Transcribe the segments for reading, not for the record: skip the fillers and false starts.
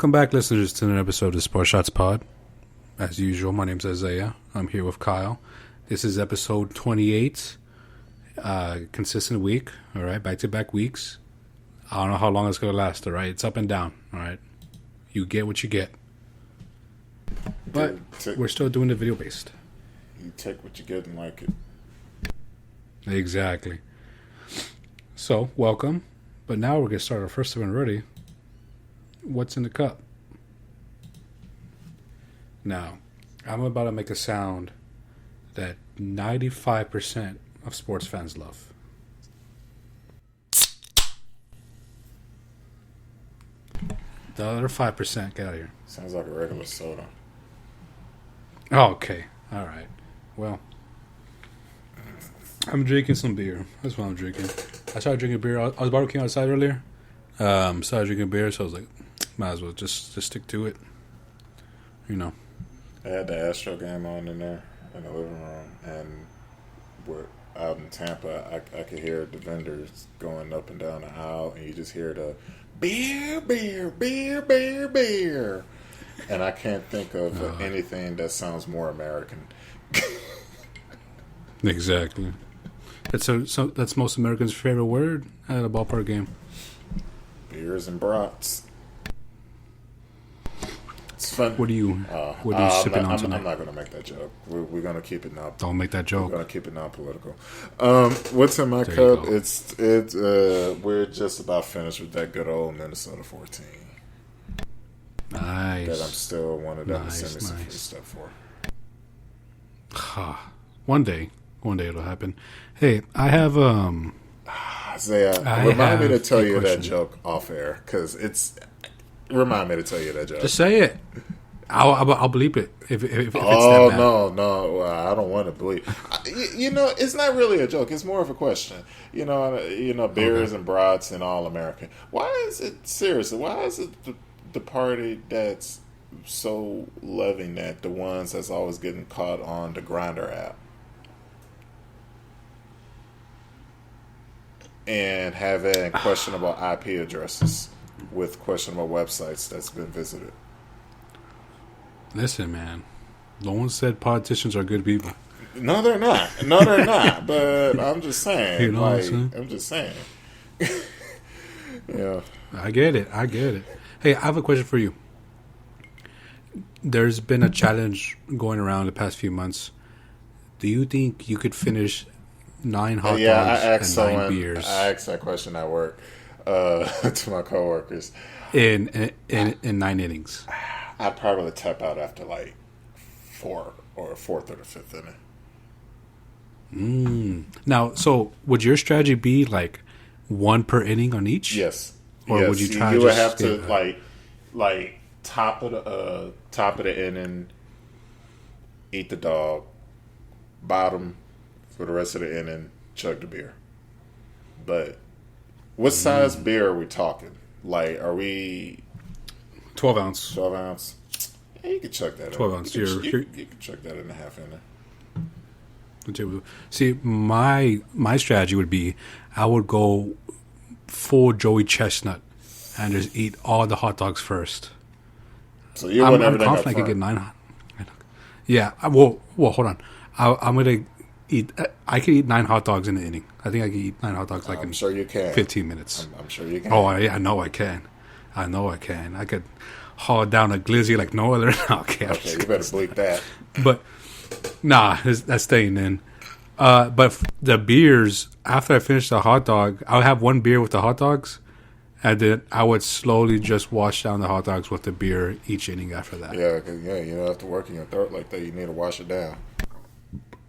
Welcome back, listeners, to another episode of the Sports Shots Pod. As usual, my name's Isaiah. I'm here with Kyle. This is episode 28. Consistent week, all right? Back-to-back weeks. I don't know how long it's going to last, all right? It's up and down, all right? You get what you get. But we're still doing the video-based. You take what you get and like it. Exactly. So, welcome. But now we're going to start our first event already. What's in the cup? Now, I'm about to make a sound that 95% of sports fans love. The other 5%, get out of here. Sounds like a regular soda. Oh, okay. All right. Well, I'm drinking some beer. That's what I'm drinking. I started drinking beer. I was barbecuing outside earlier. Started drinking beer, so I was like, might as well just stick to it. You know. I had the Astro game on in there in the living room, and we're out in Tampa. I could hear the vendors going up and down the aisle, and you just hear the beer, beer, beer, beer, beer. And I can't think of anything that sounds more American. Exactly. That's most Americans' favorite word at a ballpark game. Beers and brats. It's fun. What are you sipping on tonight? I'm not going to make that joke. We're going to keep it now. Don't make that joke. We're going to keep it non-political. What's in my cup? We're just about finished with that good old Minnesota 14. Nice. That I'm still one of them to send me some free nice. stuff for. One day it'll happen. Hey, I have Isaiah, remind me to tell you that joke off air, because it's. Remind me to tell you that joke. Just say it. I'll bleep it if it's that bad. No, well, I don't want to bleep. It's not really a joke. It's more of a question. Beers and brats and all American. Why is it seriously? Why is it the party that's so loving that the ones that's always getting caught on the Grindr app and having questionable IP addresses with questionable websites that's been visited? Listen, man. No one said politicians are good people. No, they're not. But I'm just saying. You know what I'm saying? I'm just saying. Yeah. I get it. Hey, I have a question for you. There's been a challenge going around the past few months. Do you think you could finish 9 hot dogs and 9 beers? I asked that question at work to my coworkers. In 9 innings. I'd probably tap out after like 4 or 4th or the 5th inning. Now, so would your strategy be like 1 per inning on each? Yes. Or would you try? You would have to like top of the inning, eat the dog, bottom for the rest of the inning, chug the beer. But what size beer are we talking? Like, are we 12 ounce? 12 ounce. Yeah, you could chug that. 12 ounce. You could chug that in a half inning. See, my strategy would be I would go full Joey Chestnut and just eat all the hot dogs first. So you want everything I'm confident I could get 9. Yeah. Well, hold on. I'm gonna eat. I could eat 9 hot dogs in an inning. I think I could eat 9 hot dogs in sure you can. 15 minutes. I'm sure you can. Oh, I know I can. I could haul down a glizzy like no other. Okay, you better bleep that. But nah, that's staying in. But the beers, after I finish the hot dog, I would have 1 beer with the hot dogs, and then I would slowly just wash down the hot dogs with the beer each inning after that. Yeah, because you don't have to work in your throat like that. You need to wash it down.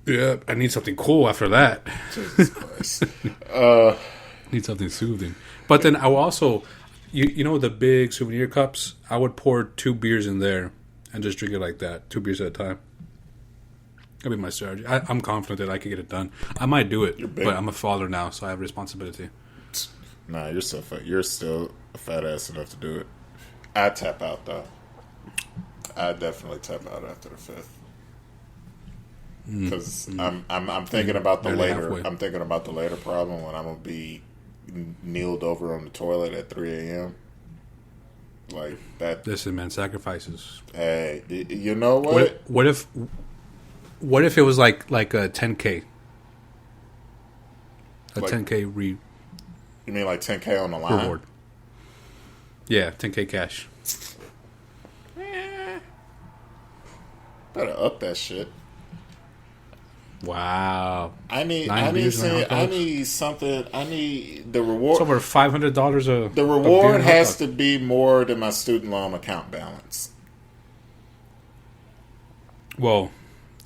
Yeah, I need something cool after that. Jesus Christ. Need something soothing. But then I will also, the big souvenir cups, I would pour 2 beers in there and just drink it like that, 2 beers at a time. That'd be my strategy. I'm confident that I could get it done. I might do it, but I'm a father now, so I have responsibility. Nah, you're still a fat ass enough to do it. I'd tap out, though. I'd definitely tap out after the 5th. Because I'm thinking about the later. Halfway. I'm thinking about the later problem when I'm gonna be kneeled over on the toilet at 3 a.m. Like that. Listen, man, sacrifices. Hey, you know what? What if it was like a 10K? A Like, 10K You mean like 10K on the line? reward. Yeah, 10K cash. Better up that shit. Wow. I need something. I need the reward. It's over $500 The reward has to be more than my student loan account balance. Well,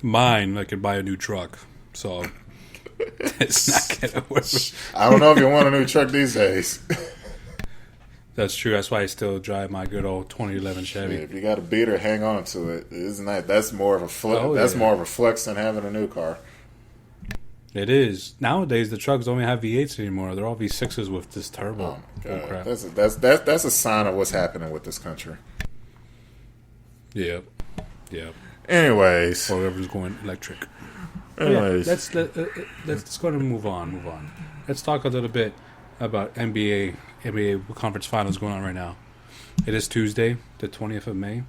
mine, I could buy a new truck, so it's not gonna work. I don't know if you want a new truck these days. That's true. That's why I still drive my good old 2011 Chevy. If you got a beater, hang on to it. Isn't that? That's more of a flex. More of a flex than having a new car. It is. Nowadays, the trucks don't even have V8s anymore. They're all V6s with this turbo. Oh my God. Crap. That's a sign of what's happening with this country. Yep. Anyways, Or whoever's going electric. Anyways, Yeah, let's go and move on. Let's talk a little bit about NBA conference finals going on right now. It is Tuesday, the 20th of May.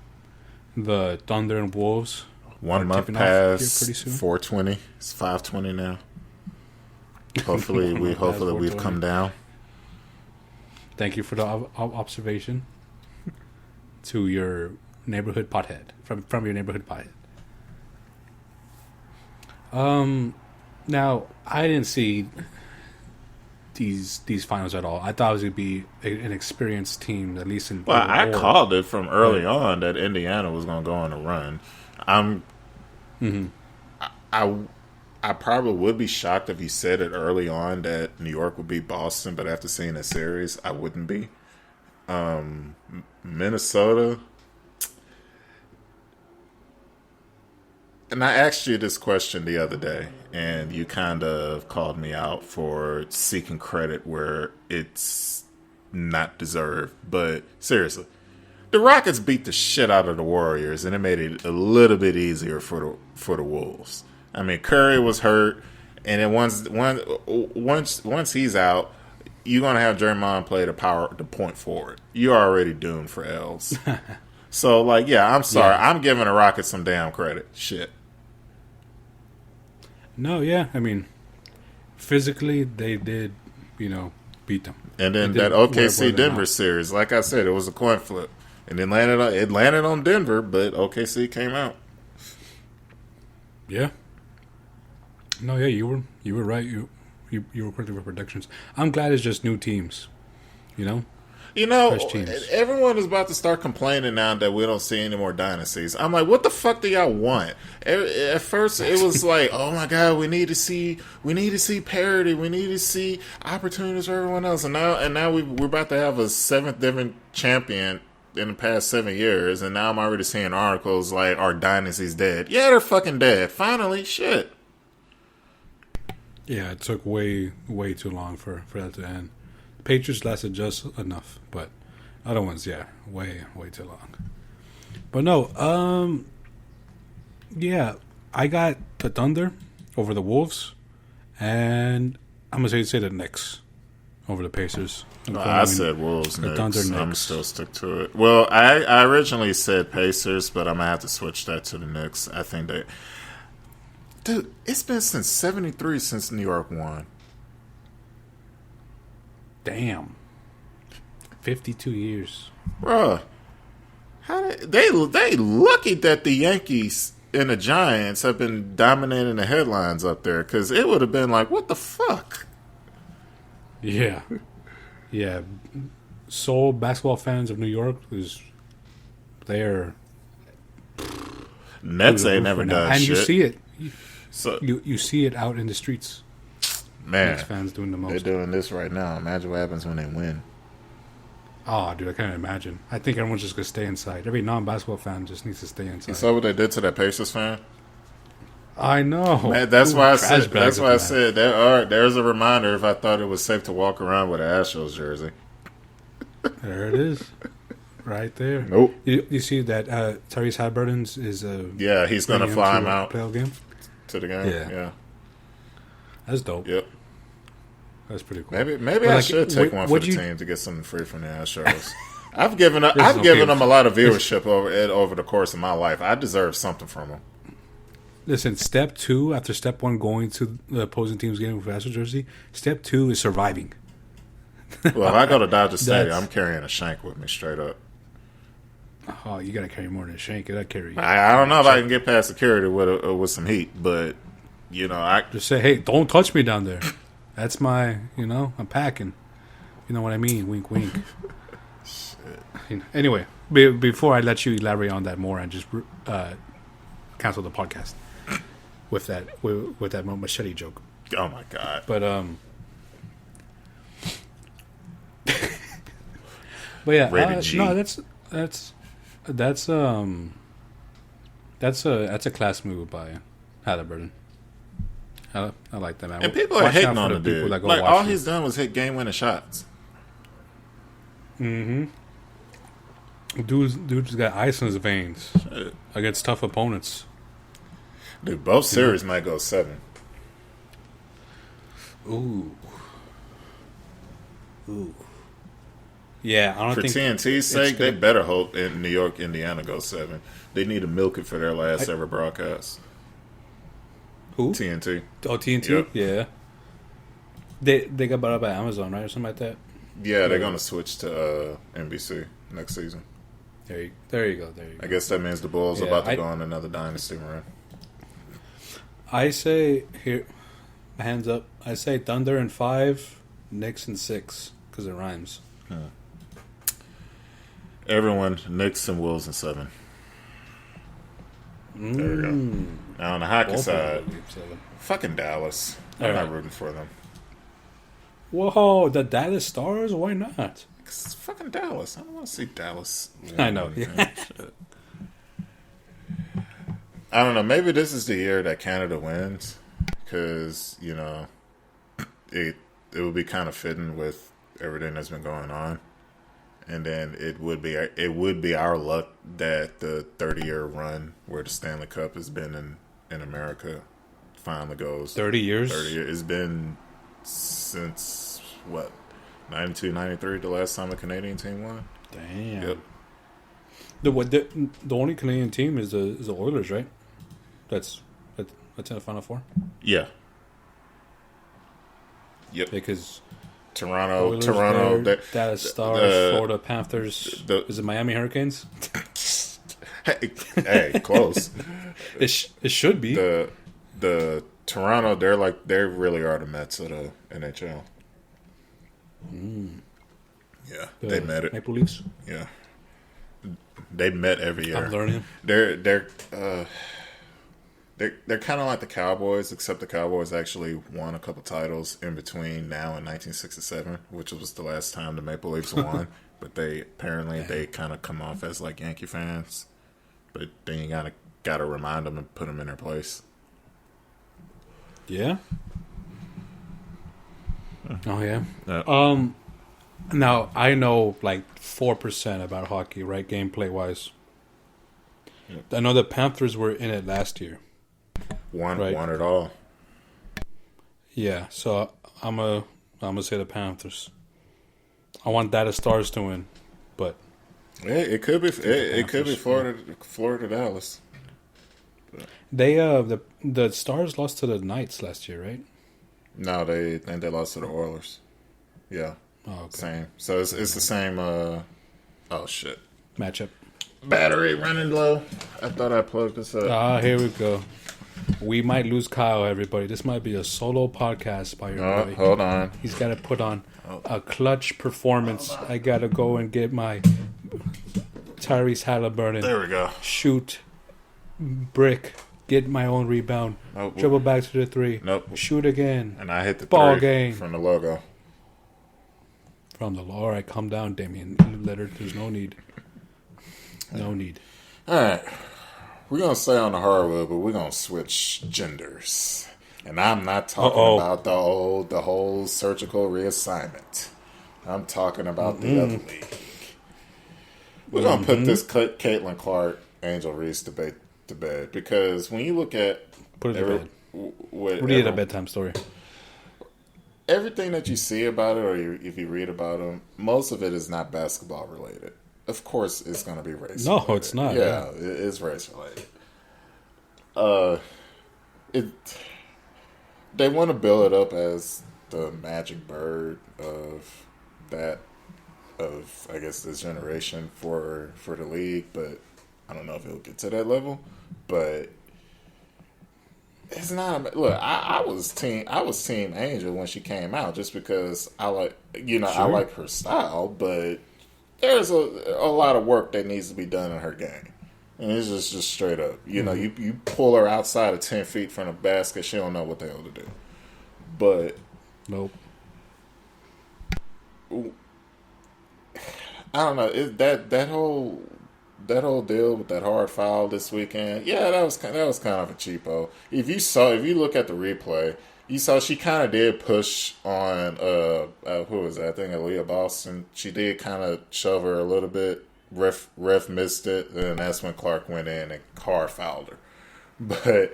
The Thunder and Wolves 1 month past 420. It's 520 now. Hopefully we've come down. Thank you for the observation. To your neighborhood pothead from your neighborhood pothead. Now I didn't see these finals at all. I thought it was gonna be an experienced team, at least in. Well, I called it from early on that Indiana was going to go on a run. I probably would be shocked if he said it early on that New York would beat Boston, but after seeing the series, I wouldn't be. Minnesota. And I asked you this question the other day, and you kind of called me out for seeking credit where it's not deserved. But seriously, the Rockets beat the shit out of the Warriors, and it made it a little bit easier for the Wolves. I mean, Curry was hurt, and then once he's out, you're gonna have Draymond play the point forward. You're already doomed for L's. So, like, yeah, I'm sorry. Yeah. I'm giving the Rockets some damn credit. Shit. No, yeah. I mean, physically, they did, beat them. And then that OKC Denver series, like I said, it was a coin flip. And it landed on Denver, but OKC came out. Yeah. No, yeah, you were right. You were correct with predictions. I'm glad it's just new teams, everyone is about to start complaining now that we don't see any more dynasties. I'm like, what the fuck do y'all want? At first, it was like, oh my God, we need to see parity, we need to see opportunities for everyone else, and now we're about to have a 7th different champion in the past 7 years, and now I'm already seeing articles like, our dynasty's dead. Yeah, they're fucking dead. Finally, shit. Yeah, it took way, way too long for that to end. Patriots lasted just enough, but other ones, yeah, way, way too long. But no, yeah, I got the Thunder over the Wolves, and I'm gonna say the Knicks over the Pacers. I said Wolves, the Knicks. Thunder, Knicks. I'm still stick to it. Well, I originally said Pacers, but I'm gonna have to switch that to the Knicks. I think they, dude, it's been since '73 since New York won. Damn. 52 years. Bruh. They lucky that the Yankees and the Giants have been dominating the headlines up there, because it would have been like, what the fuck? Yeah. Yeah. Sole basketball fans of New York, they're... Nets ain't never done and shit. And you see it. So you see it out in the streets. Man, Knicks fans doing the most. They're doing this right now. Imagine what happens when they win. Oh, dude, I can't imagine. I think everyone's just gonna stay inside. Every non-basketball fan just needs to stay inside. You saw what they did to that Pacers fan? I know. Man, that's why I said. That's why I said. There's a reminder. If I thought it was safe to walk around with an Astros jersey, there it is, right there. Nope. You see that Tyrese Halliburton's is yeah, he's gonna fly him out game to the game. Yeah. That's dope. Yep. That's pretty cool. Maybe I should take one for the team to get something free from the Astros. I've given them a lot of viewership over the course of my life. I deserve something from them. Listen, step 2, after step 1 going to the opposing team's game with Astro jersey, step 2 is surviving. Well, if I go to Dodger Stadium, I'm carrying a shank with me straight up. Oh, you got to carry more than a shank. You got to carry. I don't know if I can get past security with some heat, but I just say, hey, don't touch me down there. That's my, I'm packing. You know what I mean? Wink, wink. Shit. Anyway, before I let you elaborate on that more, and just cancel the podcast with that machete joke. Oh my god! But but yeah, no, that's a class move by Halliburton. I like that, man. And people are hating on the dude. Like all he's done was hit game-winning shots. Mm-hmm. Dude's got ice in his veins against tough opponents. Dude, both series might go 7. Ooh. Yeah, I don't for think TNT's sake, they better hope in New York, Indiana goes 7. They need to milk it for their last ever broadcast. Who? TNT. Oh, TNT? Yep. Yeah. They got bought up by Amazon, right? Or something like that? Yeah, they're going to switch to NBC next season. There you go. I guess that means the Bulls are about to go on another dynasty run. I say, here, hands up, I say Thunder in 5, Knicks in 6, because it rhymes. Everyone, Knicks and Wolves in 7. There we go. Now on the hockey side, fucking Dallas. I'm not rooting for them. Whoa, the Dallas Stars? Why not? It's fucking Dallas. I don't want to see Dallas. I know. Yeah. I don't know. Maybe this is the year that Canada wins, because it would be kind of fitting with everything that's been going on, and then it would be our luck that the 30-year run where the Stanley Cup has been in America finally goes. 30 years. It's been since what, 92, 93, the last time a Canadian team won. Damn. Yep. The only Canadian team is the Oilers, right? That's in the Final Four. Yeah. Yep. Because Toronto, Dallas Stars, Florida Panthers. Is it Miami Hurricanes? hey, close. It should be. The Toronto, they really are the Mets of the NHL. Yeah, they met it. Maple Leafs. Yeah, they met every year. I'm learning. They're kind of like the Cowboys, except the Cowboys actually won a couple titles in between now and 1967, which was the last time the Maple Leafs won. But they kind of come off as like Yankee fans. But then you gotta remind them and put them in their place. Yeah. Oh yeah. Now I know like 4% about hockey, right? Gameplay wise. Yep. I know the Panthers were in it last year. Won it all. Yeah, so I'm gonna say the Panthers. I want Dallas Stars to win, but it could be Florida Dallas. But. They the Stars lost to the Knights last year, right? No, they lost to the Oilers. Yeah. Oh, okay. Same. So it's the same. Oh shit. Matchup. Battery running low. I thought I plugged this up. Here we go. We might lose Kyle, everybody. This might be a solo podcast by your buddy. Hold on. He's got to put on a clutch performance. I got to go and get my Tyrese Halliburton. There we go. Shoot. Brick. Get my own rebound. Nope. Dribble back to the 3. Nope. Shoot again. And I hit the ball 3 game from the logo. All right, calm down, Damien. Leonard, there's no need. No need. All right. We're going to stay on the hardwood, but we're going to switch genders. And I'm not talking about the whole surgical reassignment. I'm talking about the other league. We're going to put this Caitlin Clark, Angel Reese debate to bed. Because when you look at... Put it to bed. What do you get a bedtime story? everything that you see about it, or if you read about them, most of it is not basketball related. Of course, it's going to be race. No, related. it's not. Yeah, it is race related. It they want to build it up as the magic bird of that of I guess this generation for the league, but I don't know if it'll get to that level. But it's not. Look, I was team Angel when she came out, just because I like I like her style, but there's a lot of work that needs to be done in her game. And it's just straight up. You pull her outside of 10 feet from the basket, she don't know what the hell to do. But nope. I don't know. That whole deal with that hard foul this weekend, yeah, that was kind of a cheapo. If you look at the replay, you saw she kind of did push on who was that? I think Aaliyah Boston. She did kind of shove her a little bit. Ref missed it, and that's when Clark went in and hard fouled her. But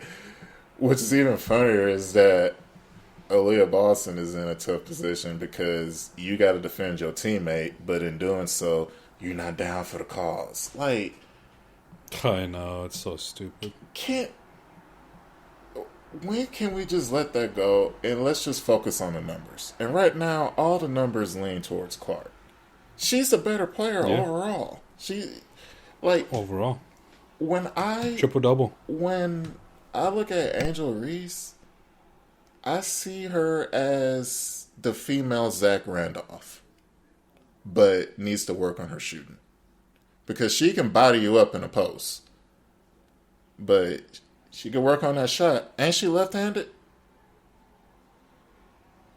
what's even funnier is that Aaliyah Boston is in a tough position because you got to defend your teammate, but in doing so, you're not down for the cause. Like, I know, it's so stupid. When can we just let that go and let's just focus on the numbers? And right now, all the numbers lean towards Clark. She's a better player overall. Overall. Triple-double. When I look at Angel Reese, I see her as the female Zach Randolph, but needs to work on her shooting. Because she can body you up in a post, but she can work on that shot. Ain't she left-handed?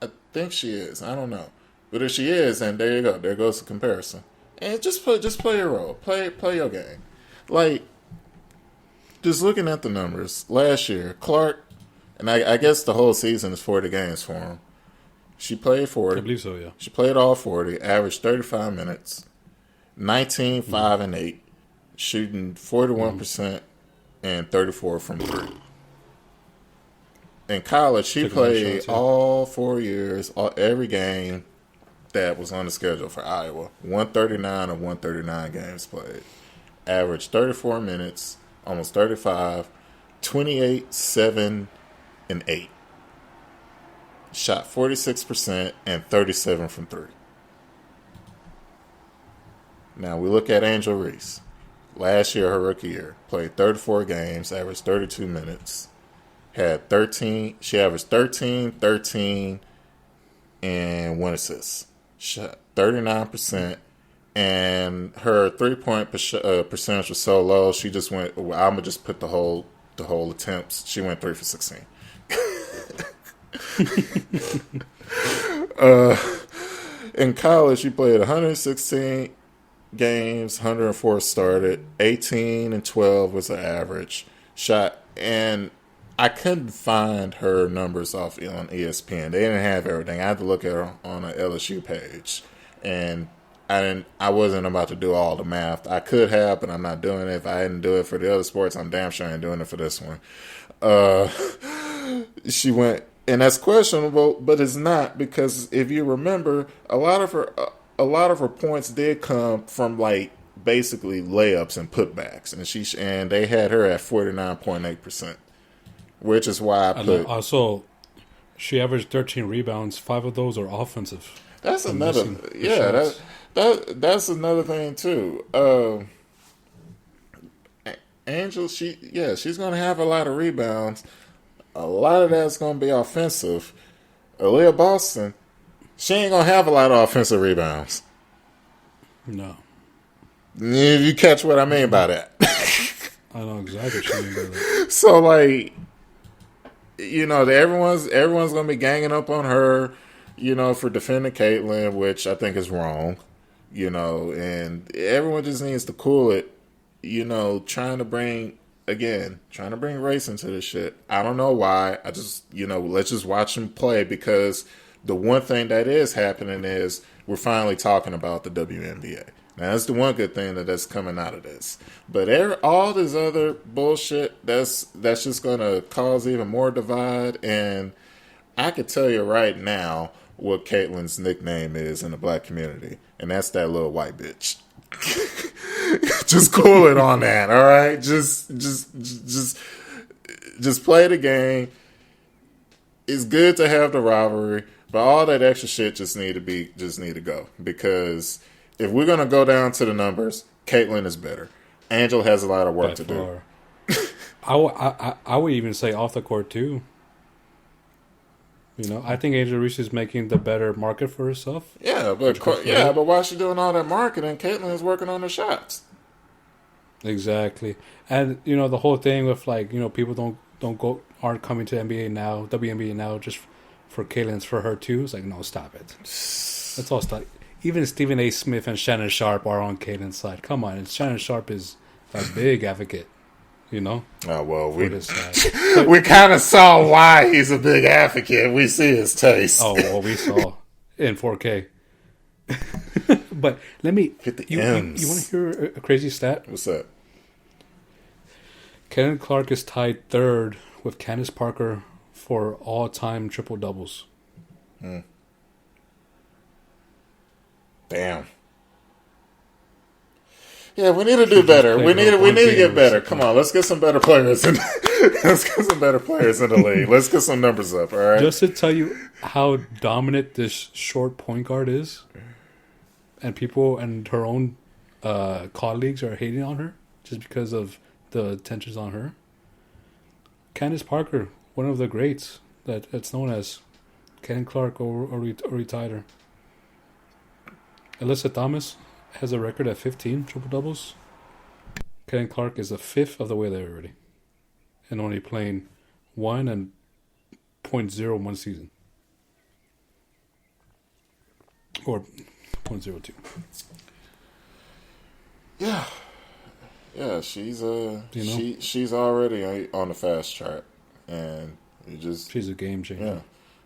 I think she is. I don't know. But if she is, then there you go. There goes the comparison. And just play your role. Play your game. Like, just looking at the numbers, last year, Clark, and I guess the whole season is 40 games for him. She played 40. I believe so, yeah. She played all 40, averaged 35 minutes, 19, 5, and 8, shooting 41% and 34 from 3. In college, she played all 4 years, every game that was on the schedule for Iowa. 139 of 139 games played. Averaged 34 minutes, almost 35, 28, 7, and 8. Shot 46% and 37 from 3. Now we look at Angel Reese. Last year, her rookie year, played 34 games, averaged 32 minutes. Had 13. She averaged 13, and 1 assist. Shot 39%, and her 3-point percentage was so low. She just went. I'm gonna just put the whole attempts. She went 3 for 16. In college, she played 116 games, 104 started, 18 and 12 was the average. Shot, and I couldn't find her numbers off on ESPN. They didn't have everything. I had to look at her on an LSU page, and I wasn't about to do all the math. I could have, but I'm not doing it. If I didn't do it for the other sports, I'm damn sure I ain't doing it for this one. She went, and that's questionable, but it's not, because if you remember, a lot of her points did come from like basically layups and putbacks, and they had her at 49.8%. Which is why I put. Also, she averaged 13 rebounds. 5 of those are offensive. That's another. Yeah, that's another thing too. Angel, she's gonna have a lot of rebounds. A lot of that's gonna be offensive. Aaliyah Boston, she ain't gonna have a lot of offensive rebounds. No. If you catch what I mean by that. I know exactly what you mean by that. So like. Everyone's going to be ganging up on her, for defending Caitlyn, which I think is wrong, and everyone just needs to cool it, trying to bring race into this shit. I don't know why. I just, let's just watch them play, because the one thing that is happening is we're finally talking about the WNBA. Now, that's the one good thing that's coming out of this. But all this other bullshit, that's just going to cause even more divide. And I could tell you right now, what Caitlin's nickname is in the black community, and that's that little white bitch. Just cool it on that, all right? Just play the game. It's good to have the rivalry, but all that extra shit just need to go. Because if we're gonna go down to the numbers, Caitlin is better. Angel has a lot of work to do. I would even say off the court too. You know, I think Angel Reese is making the better market for herself. Yeah, but while she's doing all that marketing, Caitlin is working on her shots. Exactly, and you know the whole thing with like people aren't coming to NBA now, WNBA now just for Caitlin, it's for her too. It's like no, stop it. Let's all stop. Even Stephen A. Smith and Shannon Sharp are on Caitlin's side. Come on, and Shannon Sharp is a big advocate. You know? Oh, well, we kind of saw why he's a big advocate. We see his taste. Oh, well, we saw in 4K. But let me... You want to hear a crazy stat? What's that? Caitlin Clark is tied third with Candace Parker for all-time triple-doubles. Damn. Yeah, we need to do better. We need to get better. Come on, let's get some better players. Let's get some better players in the league. Let's get some numbers up. All right. Just to tell you how dominant this short point guard is, and people and her own colleagues are hating on her just because of the attentions on her. Candace Parker, one of the greats that's known as Caitlin Clark, or retired her. Alyssa Thomas has a record at 15 triple-doubles. Caitlin Clark is a fifth of the way there already. And only playing 1 and .01 season. Or .02. Yeah. Yeah, she's she's already on the fast chart. And she's a game changer.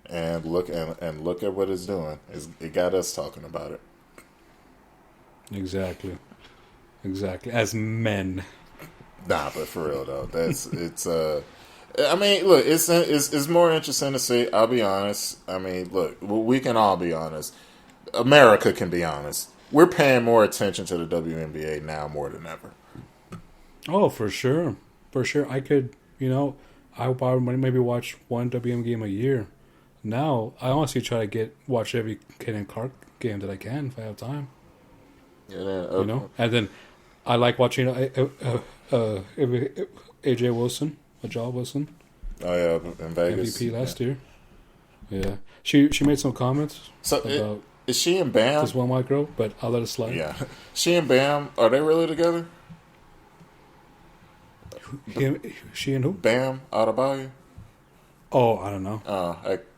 Yeah. And look at what it's doing. It got us talking about it. Exactly. As men. Nah, but for real though, I mean, look, it's more interesting to see. I'll be honest. I mean, look, we can all be honest. America can be honest. We're paying more attention to the WNBA now more than ever. Oh, for sure. I could, I would maybe watch one WNBA game a year. Now, I honestly try to watch every Caitlin Clark game that I can if I have time. Yeah, and then I like watching AJ Wilson, Ajal Wilson. Oh yeah, in Vegas, MVP last year. Yeah, she made some comments about is she and Bam? This one white girl, but I'll let it slide. Yeah, she and Bam, are they really together? She and who? Bam Adebayo. Oh, I don't know.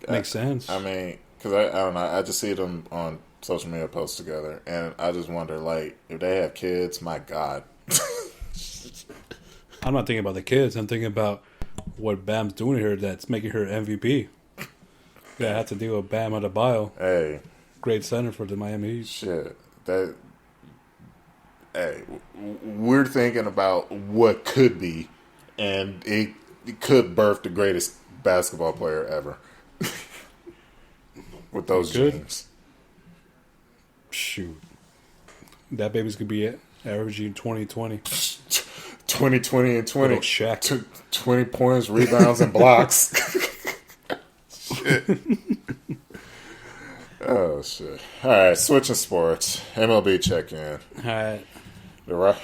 Makes sense. I mean, because I don't know. I just see them on social media posts together, and I just wonder, like, if they have kids, my God. I'm not thinking about the kids. I'm thinking about what Bam's doing here that's making her MVP. Yeah, I have to deal with Bam Adebayo. Hey. Great center for the Miami Heat. Shit. We're thinking about what could be, and it could birth the greatest basketball player ever. With those genes. Shoot. That baby's going to be averaging 20-20. 20 and 20. Shaq. 20 points, rebounds, and blocks. Shit. Oh, shit. All right, switching sports. MLB check-in. All right.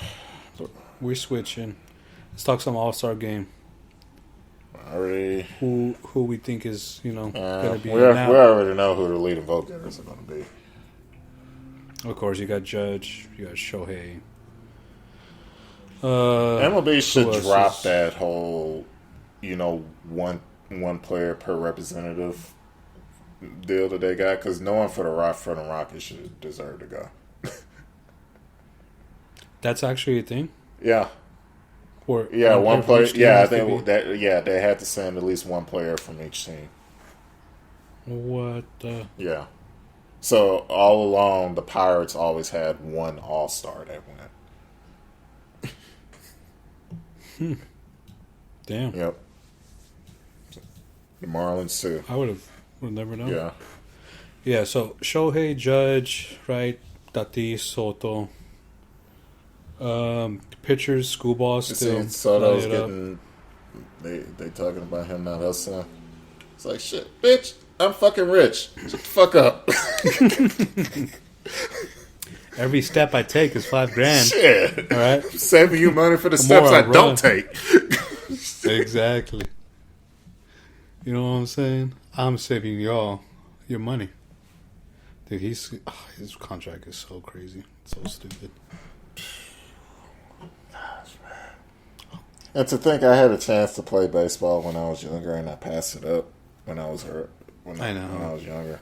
We're switching. Let's talk some All-Star game. Already. Who we think is, going to be we already know who the leading vote getters are going to be. Of course, you got Judge, you got Shohei. MLB should drop that whole, one player per representative deal that they got, because no one for the Rockies should deserve to go. That's actually a thing. Yeah. One player. Yeah, they had to send at least one player from each team. What? Yeah. So all along, the Pirates always had one All-Star that went. Damn. Yep. The Marlins too. I would have never known. Yeah. Yeah, so Shohei, Judge, right? Tatis, Soto. Pitchers, Schoolball You see, still Soto's lighting it up. getting they talking about him not hustling. It's like shit, bitch. I'm fucking rich. Shut the fuck up. Every step I take is $5,000. Shit. All right, Saving you money for the The steps more I I don't run. take. exactly. You know what I'm saying? I'm saving y'all your money. Dude, his contract is so crazy, so stupid. And to think I had a chance to play baseball when I was younger and I passed it up when I was hurt. When I know. When I was younger.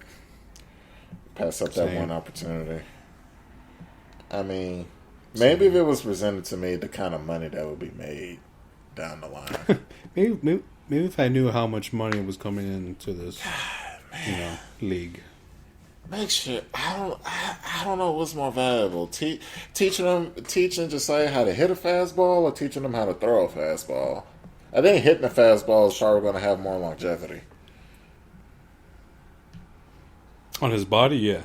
Passed up that Same. one opportunity. I mean, maybe if it was presented to me, the kind of money that would be made down the line. Maybe if I knew how much money was coming into this, league. Make sure I don't know what's more valuable. Teaching Josiah how to hit a fastball or teaching them how to throw a fastball. I think hitting a fastball is probably going to have more longevity. On his body, yeah.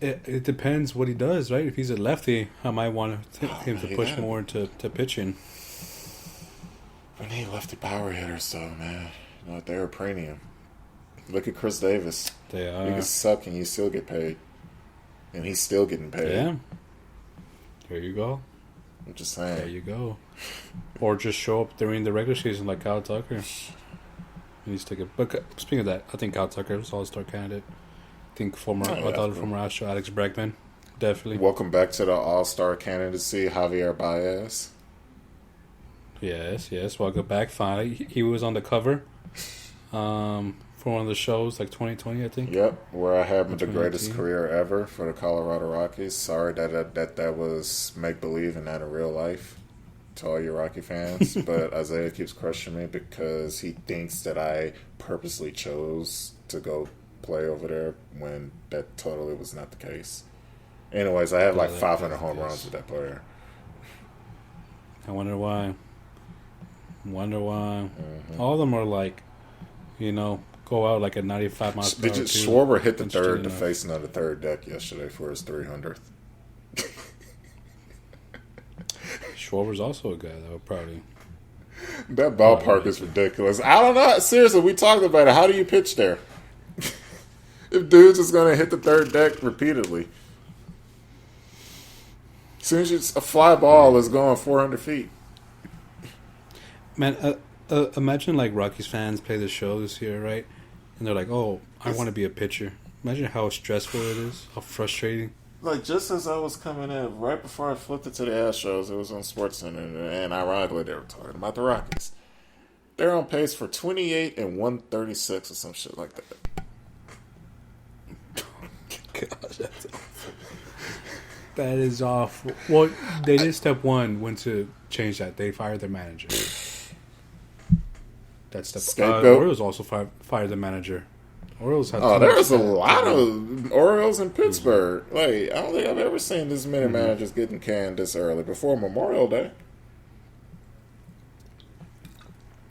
It depends what he does, right? If he's a lefty, I might want him to push more to pitching. We need lefty power hitters, though, man. You know what? They're a premium. Look at Chris Davis. They You are. can suck and you still get paid. And he's still getting paid. Yeah. There you go. I'm just saying. There you go. Or just show up during the regular season like Kyle Tucker. But speaking of that, I think Kyle Tucker was all-star candidate. I think former Astro Alex Bregman, definitely. Welcome back to the All-Star candidacy, Javier Baez. Yes. Welcome back. Finally, he was on the cover for one of the shows, like 2020, I think. Yep, where I had the greatest 2019. career ever for the Colorado Rockies. Sorry that was make-believe and not in real life to all you Rocky fans. But Isaiah keeps crushing me because he thinks that I purposely chose to go play over there when that totally was not the case. Anyways, I have like 500 home runs with that player. I wonder why. Mm-hmm. All of them are like, go out like at 95 miles per hour. Schwarber hit the Interesting third to enough. face another third deck yesterday for his 300th. Schwarber's also a guy that would probably. That ballpark is ridiculous. I don't know. Seriously, we talked about it. How do you pitch there? If dudes is going to hit the third deck repeatedly. As soon as a fly ball is going 400 feet. Man, imagine like Rockies fans play the show this year, right? And they're like, "Oh, I want to be a pitcher." Imagine how stressful it is, how frustrating. Like, just as I was coming in, right before I flipped it to the Astros, it was on SportsCenter, and ironically, they were talking about the Rockies. They're on pace for 28 and 136 or some shit like that. Gosh, that's awful. That is awful. Well, they did step one went to change that. They fired their manager. That's the Scapegoat? Orioles also fired the manager. Orioles had. There's a lot of Orioles in Pittsburgh. Like, I don't think I've ever seen this many managers getting canned this early before Memorial Day.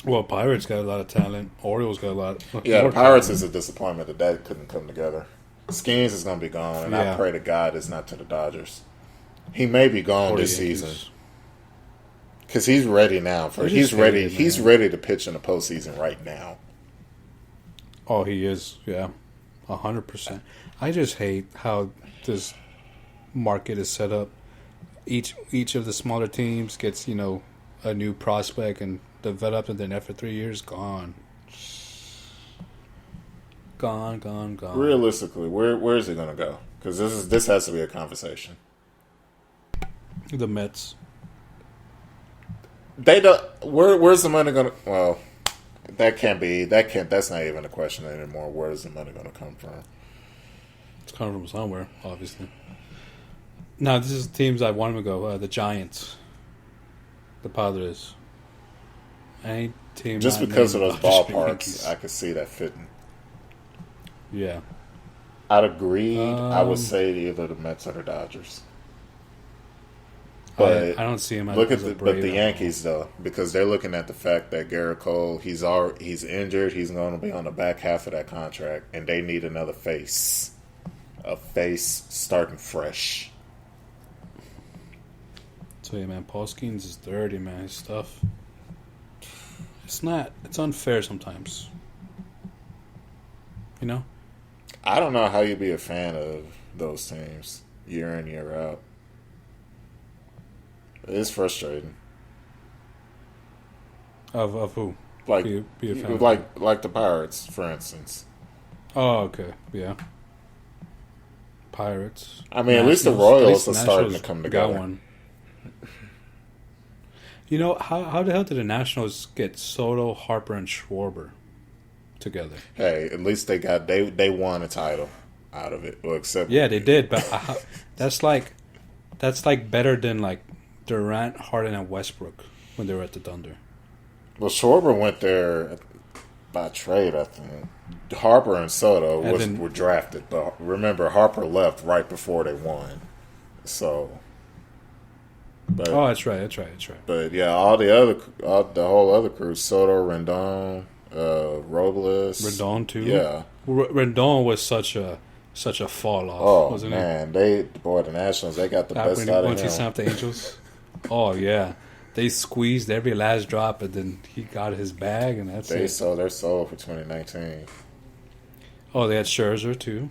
Well, Pirates got a lot of talent. Orioles got a lot. Yeah, more the Pirates talent. is a disappointment that couldn't come together. Skeens is going to be gone, and I Yeah. pray to God it's not to the Dodgers. He may be gone Or the this Yankees. season because he's ready now. I He's just ready. hate it, He's man. ready to pitch in the postseason right now. Oh, he is. Yeah, 100%. I just hate how this market is set up. Each of the smaller teams gets a new prospect and developed, and then after 3 years, gone. Gone. Realistically, where is he going to go? Because this has to be a conversation. The Mets. They don't. Where's the money going to? Well, That's not even a question anymore. Where is the money going to come from? It's coming from somewhere, obviously. Now, this is teams I want them to go. The Giants. The Padres. Any team. Just not because of named those Dodgers or ballparks, Yankees. I could see that fitting. Yeah. I'd agree. I would say either the Mets or the Dodgers. But I don't see him. look as at a but the Brave. Yankees though, because they're looking at the fact that Garrett Cole he's injured. He's going to be on the back half of that contract, and they need another face, a face starting fresh. So yeah, man, Paul Skeens is dirty, man. His stuff. It's not. It's unfair sometimes. You know. I don't know how you be a fan of those teams year in year out. It's frustrating. Of who? Like Be a fan of like the Pirates, for instance. Oh, okay, yeah. Pirates. I mean, at least the Royals are starting to come together. Got one. You know how the hell did the Nationals get Soto, Harper, and Schwarber together? Hey, at least they won a title out of it. Well, except yeah, they did, but that's like better than like Durant, Harden, and Westbrook when they were at the Thunder. Well, Schwarber went there by trade, I think. Harper and Soto were drafted, but remember Harper left right before they won. So, but, that's right. But yeah, the whole other crew: Soto, Rendon, Robles, Rendon too. Yeah, Rendon was such a fall off. Oh wasn't man, the Nationals they got the best out of him. Once he signed the Angels. Oh yeah. They squeezed every last drop, and then he got his bag, and that's it. They're sold for 2019. Oh, they had Scherzer, too.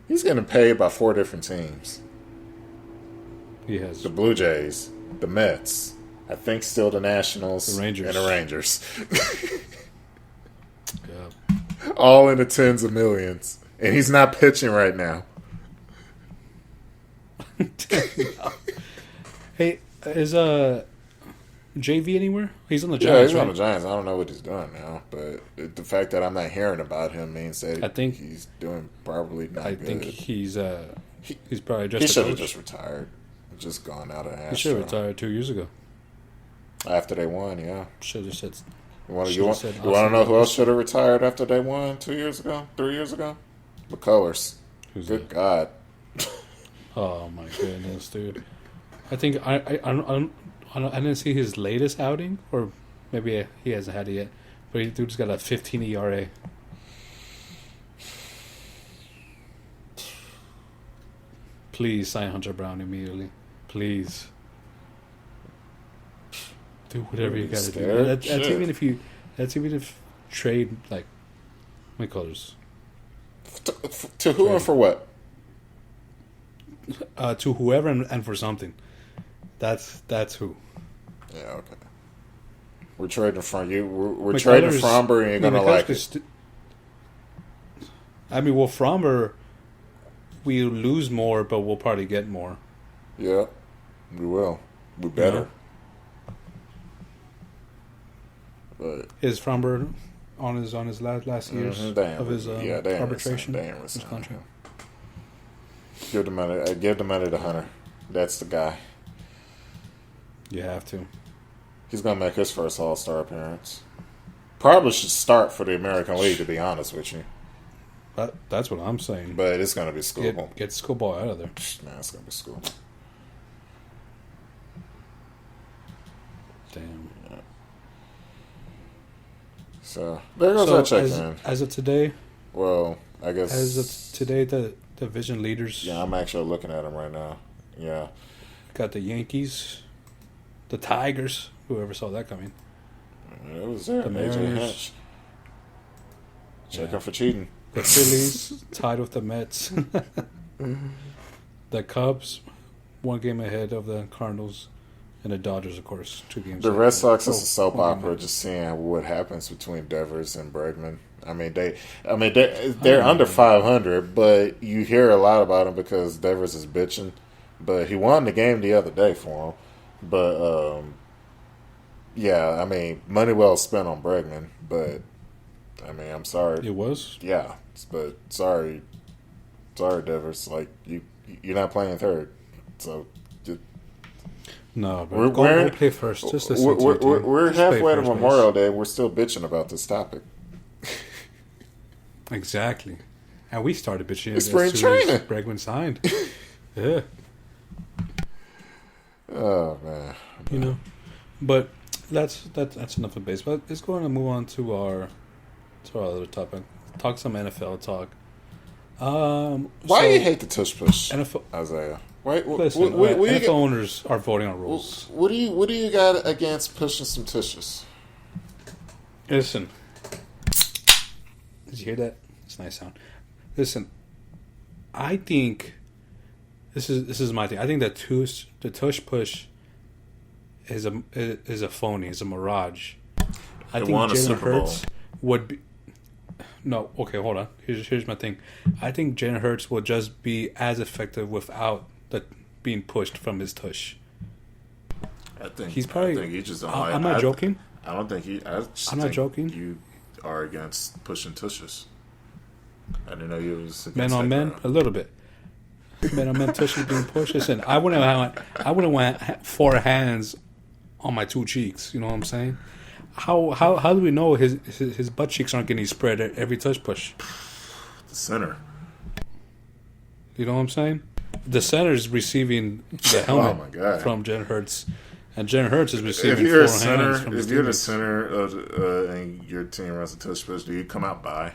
He's getting paid by 4 different teams. He has. The Blue Jays, the Mets, I think still the Nationals, the Rangers. And the Rangers. Yeah. All in the tens of millions. And he's not pitching right now. Hey, is JV anywhere? He's on the Giants. Yeah, he's right? on the Giants. I don't know what he's doing now, but the fact that I'm not hearing about him means that I think he's doing probably not good. I think he's probably just. He should have just retired, just gone out of Astro. He should have retired 2 years ago. After they won, yeah. Should have said. You want to know who else should have retired after they won 2 years ago, 3 years ago? McCullers. Who's Good that? God. Oh my goodness, dude. I think I didn't see his latest outing, or maybe he hasn't had it yet. But he dude's got a 15 ERA. Please sign Hunter Brown immediately, please. Do whatever you gotta do. That's even if trade like McCullers. To who and for what? To whoever and for something. That's who. Yeah, okay. We're trading from you. We're trading Fromber, and you're gonna like it. Fromber, we lose more, but we'll probably get more. Yeah, we will. We better. But is Fromber on his last years of his arbitration? His contract. Give the money. Give the money to Hunter. That's the guy. You have to. He's gonna make his first All-Star appearance. Probably should start for the American League, to be honest with you. That's what I'm saying. But it's gonna be schoolball. Get schoolball out of there. Man, it's gonna be schoolball. Damn. Yeah. So there goes our check-in. As of today. Well, I guess as of today, the division leaders. Yeah, I'm actually looking at them right now. Yeah. Got the Yankees, the Tigers. Whoever saw that coming? It was there. The Mariners. Checking for cheating. The Phillies tied with the Mets. The Cubs, 1 game ahead of the Cardinals, and the Dodgers, of course, 2 games. The Red Sox is a soap opera. Just seeing what happens between Devers and Bregman. They're under 500, but you hear a lot about him because Devers is bitching. But he won the game the other day for him. But yeah, money well spent on Bregman. But I'm sorry. It was. Yeah, but sorry, Devers. Like you're not playing third, so. No, but go play first. Just we're halfway to Memorial Day. We're still bitching about this topic. Exactly, and we started bitching as soon as Bregman signed. Yeah. Oh man. You know, but that's enough of base. But let's go on and move on to our other topic. Talk some NFL talk. Why do you hate the tush push, NFL, Isaiah? Wait, listen, NFL owners are voting on rules. What do you got against pushing some tushes? Listen, did you hear that? It's a nice sound. Listen, I think this is my thing. I think that the tush push is a phony, is a mirage. I think Jalen Hurts would be. No, okay, hold on. Here's my thing. I think Jalen Hurts will just be as effective without being pushed from his tush. I think he's probably. I think he just don't I'm not joking. I don't think he. I'm not joking. You are against pushing tushes. I didn't know you was against men on men a little bit. Men on men tushes being pushed. Listen, I wouldn't want 4 hands on my 2 cheeks. You know what I'm saying? How do we know his butt cheeks aren't getting spread at every touch push? The center. You know what I'm saying? The center is receiving the helmet from Jalen Hurts, and Jalen Hurts is receiving 4 hands from his teammates. If you're the center and your team runs a touch push, do you come out by?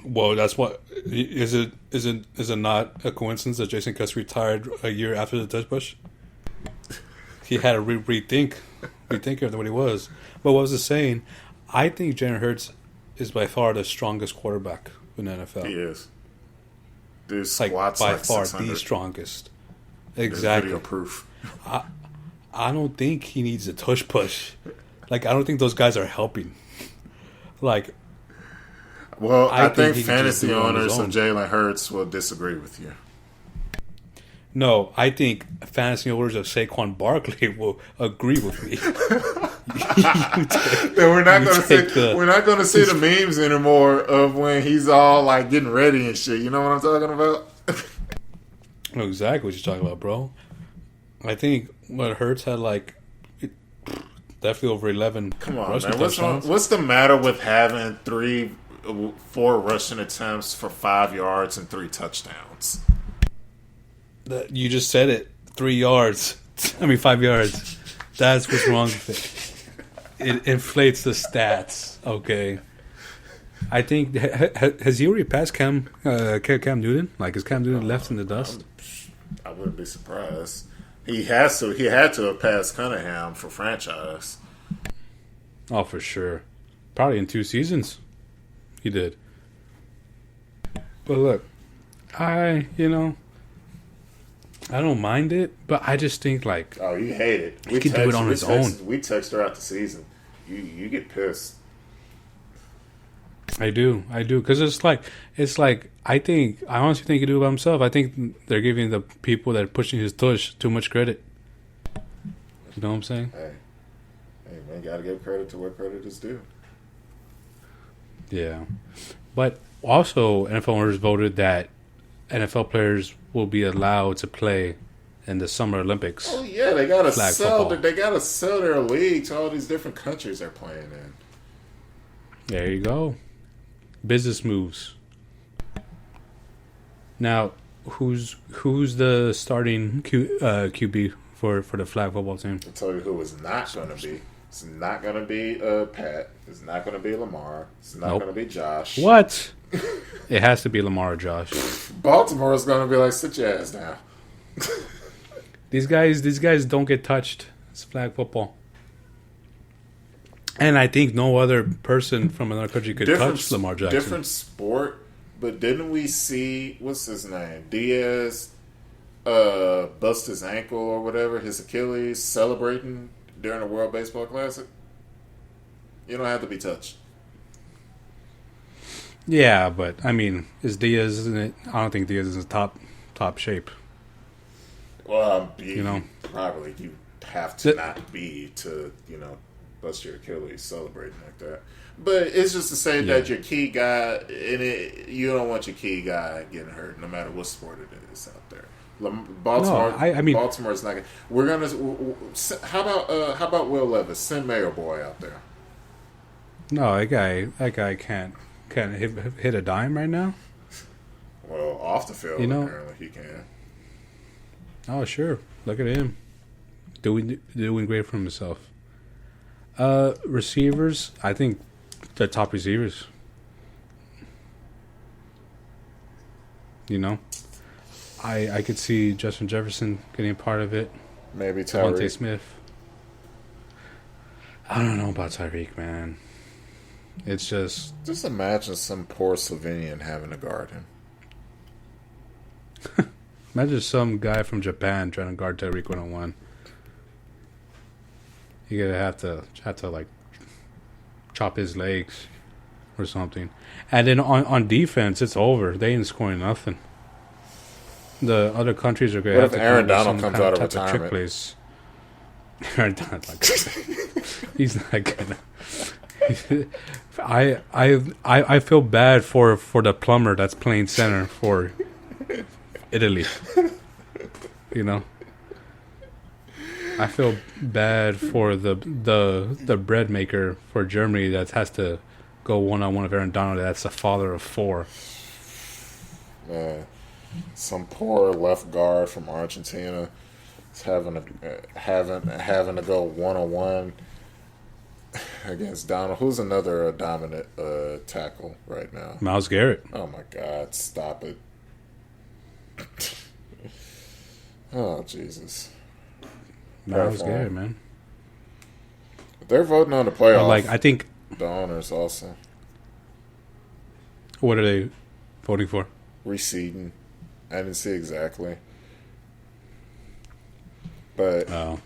Well, that's what is it not a coincidence that Jason Cuss retired a year after the touch push? He had to rethink of what he was. But what was it saying? I think Jalen Hurts is by far the strongest quarterback in the NFL. He is. There's squats by like far 600. the strongest. Exactly. Video proof. I don't think he needs a tush push. Like, I don't think those guys are helping. Like, well, I think fantasy owners of Jalen Hurts will disagree with you. No, I think fantasy owners of Saquon Barkley will agree with me. We're not going to see the memes anymore of when he's all like getting ready and shit. You know what I'm talking about? I know exactly what you're talking about, bro. I think what Hurts had definitely over 11. Come on, man. What's the matter with having 4 rushing attempts for 5 yards and 3 touchdowns? You just said it. 3 yards. 5 yards. That's what's wrong with it. It inflates the stats. Okay. I think has he already passed Cam Newton? Like, is Cam Newton left in the dust? I wouldn't be surprised. He had to have passed Cunningham for franchise. Oh, for sure. Probably in 2 seasons. He did. But look, I don't mind it, but I just think oh, you hate it. He can do it on his own. We text throughout the season. You get pissed. I do, because it's like I honestly think he can do it by himself. I think they're giving the people that are pushing his tush too much credit. You know what I'm saying? Hey man, gotta give credit to where credit is due. Yeah, but also NFL owners voted that NFL players will be allowed to play in the Summer Olympics. Oh yeah, they gotta sell their league to all these different countries they're playing in. There you go. Business moves. Now, who's the starting QB for the flag football team? I'll tell you who it's not going to be. It's not going to be Pat. It's not going to be Lamar. It's not going to be Josh. What? It has to be Lamar or Josh. Baltimore is going to be like, sit your ass down. These guys don't get touched. It's flag football. And I think no other person from another country could touch Lamar Jackson. Different sport, but didn't we see, what's his name? Diaz bust his ankle or whatever, his Achilles, celebrating during the World Baseball Classic? You don't have to be touched. Yeah, but is Diaz in it? I don't think Diaz is in top shape. Well, probably you have to not be to, bust your Achilles celebrating like that. But it's just to say that your key guy, you don't want your key guy getting hurt, no matter what sport it is out there. Baltimore, Baltimore's not. We're gonna. How about Will Levis? Send Mayor Boy out there. No, that guy can't hit a dime right now. Well, off the field, apparently he can. Oh, sure. Look at him. Doing great for himself. Receivers, I think the top receivers. You know? I could see Justin Jefferson getting a part of it. Maybe Devontae Tyreek. Smith. I don't know about Tyreek, man. It's just... Just imagine some poor Slovenian having to guard him. Imagine some guy from Japan trying to guard Tyreek 101. You're gonna have to like chop his legs or something. And then on defense, it's over. They ain't scoring nothing. The other countries are gonna What have if to Aaron come up Donald with some comes out of type trick retirement? plays. Aaron Donald, like, he's not gonna. I feel bad for the plumber that's playing center for Italy. You know, I feel bad for the bread maker for Germany that has to go one-on-one with Aaron Donald. That's the father of 4. Some poor left guard from Argentina is having to go 1-on-1 against Donald, who's another dominant tackle right now. Myles Garrett. Oh my God! Stop it! Oh Jesus! Myles Garrett, man. They're voting on the playoff. Like, I think. The owners also What are they voting for? reseeding. I didn't see exactly, but Oh.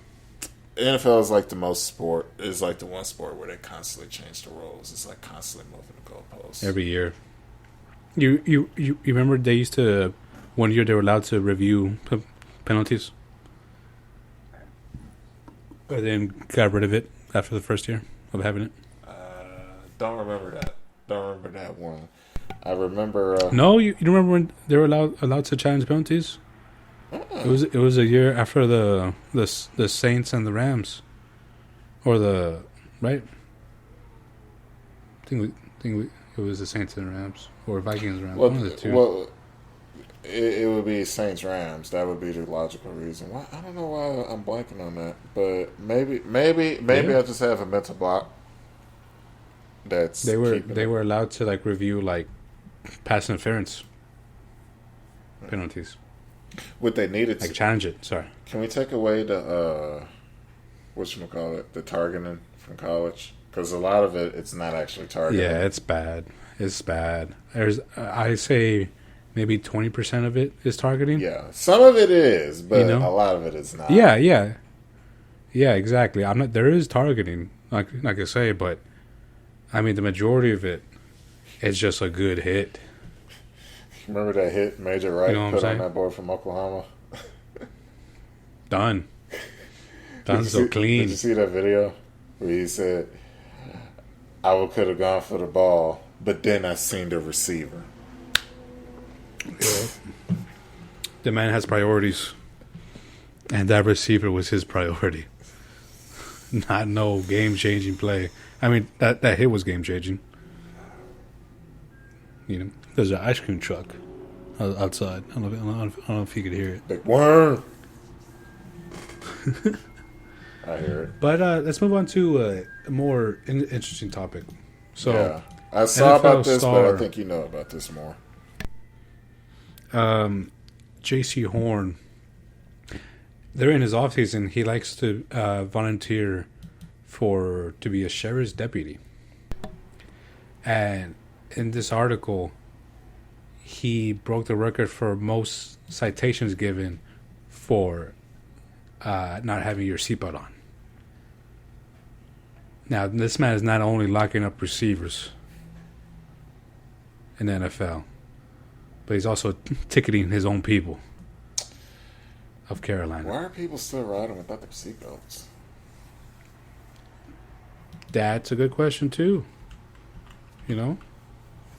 NFL is like the one sport where they constantly change the rules. It's like constantly moving the goalposts. Every year. You remember they used to, one year they were allowed to review penalties, but then got rid of it after the first year of having it. Don't remember that. Don't remember that one. I remember. No, you don't remember when they were allowed to challenge penalties? It was a year after the Saints and the Rams, or the right. I think it was the Saints and the Rams, or Vikings and Rams. Well, One of the two. well, it would be Saints Rams. That would be the logical reason. Why? I don't know why I'm blanking on that, but maybe Yeah. I just have a mental block. They were allowed to like review like pass interference penalties, what they needed like to. challenge it. Sorry. Can we take away the the targeting from college? Because a lot of it's not actually targeting. Yeah, it's bad. It's bad. There's I say maybe 20% of it is targeting. Yeah, some of it is, but You know? a lot of it is not. Yeah, exactly. I'm not. There is targeting, like I say, but I mean the majority of it is just a good hit. Remember that hit Major Wright You know what I'm put on saying? that boy from Oklahoma? Done. Done Did you so see- clean. Did you see that video where he said, "I could have gone for the ball, but then I seen the receiver." The man has priorities, and that receiver was his priority. Not no game-changing play. I mean, that hit was game-changing. You know, there's an ice cream truck outside. I don't know if you could hear it. Big worm. I hear it. But let's move on to a more interesting topic. So, yeah, I saw about NFL this, but star- I think you know about this more. J.C. Horn, during his offseason, he likes to volunteer to be a sheriff's deputy. And in this article, he broke the record for most citations given for not having your seatbelt on. Now, this man is not only locking up receivers in the NFL, but he's also ticketing his own people of Carolina. Why are people still riding without their seatbelts? That's a good question, too. You know?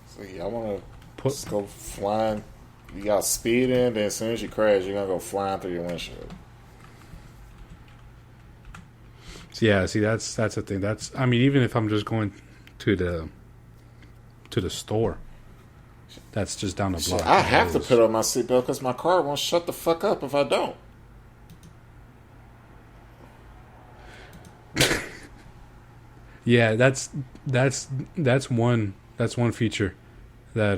So y'all want to Put, just go flying? You got speeding, then as soon as you crash, you're gonna go flying through your windshield. yeah, see, that's the thing. I mean, even if I'm just going to the store, that's just down the block. Shit, I have to put on my seatbelt because my car won't shut the fuck up if I don't. Yeah, that's one feature that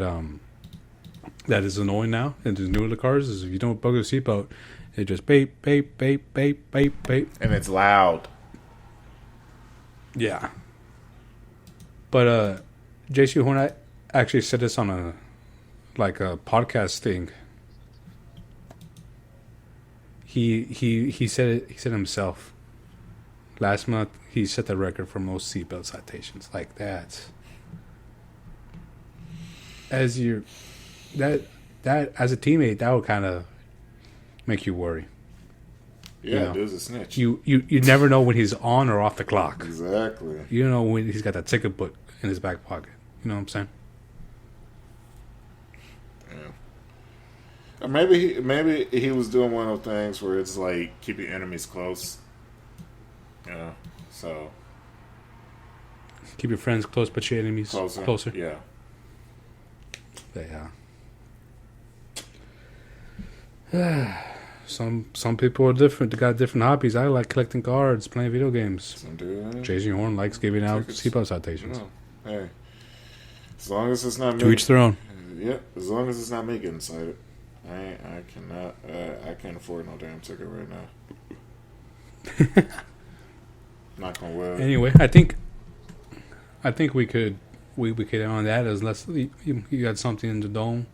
that is annoying now and is new to the cars is if you don't buckle your seatbelt, it just beep beep beep beep beep beep, and it's loud. Yeah. But JC Horn actually said this on a podcast thing. He said it. He said himself. Last month he set the record for most seatbelt citations. Like that. As as a teammate, that would kind of make you worry. Yeah, there's a snitch. You never know when he's on or off the clock. Exactly. You don't know when he's got that ticket book in his back pocket. You know what I'm saying? Yeah. Or maybe he was doing one of those things where it's like keep your enemies close. Yeah. So keep your friends close, but your enemies closer. Yeah. Yeah. Some people are different. They got different hobbies. I like collecting cards, playing video games. Some do. Jason Horn likes giving out seatbelt citations. No. Hey, as long as it's not to each their own. Yeah, as long as it's not me getting cited. I cannot. I can't afford no damn ticket right now. Not gonna work. Anyway, I think we could end on that. Unless you got something in the dome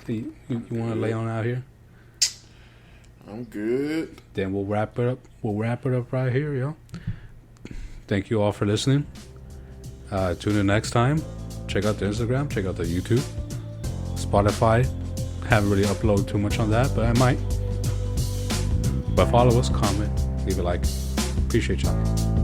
that you want to lay on out here. I'm good. Then we'll wrap it up. We'll wrap it up right here, yo. Thank you all for listening. Tune in next time. Check out the Instagram. Check out the YouTube. Spotify. Haven't really uploaded too much on that, but I might. But follow us, comment, leave a like. Appreciate y'all.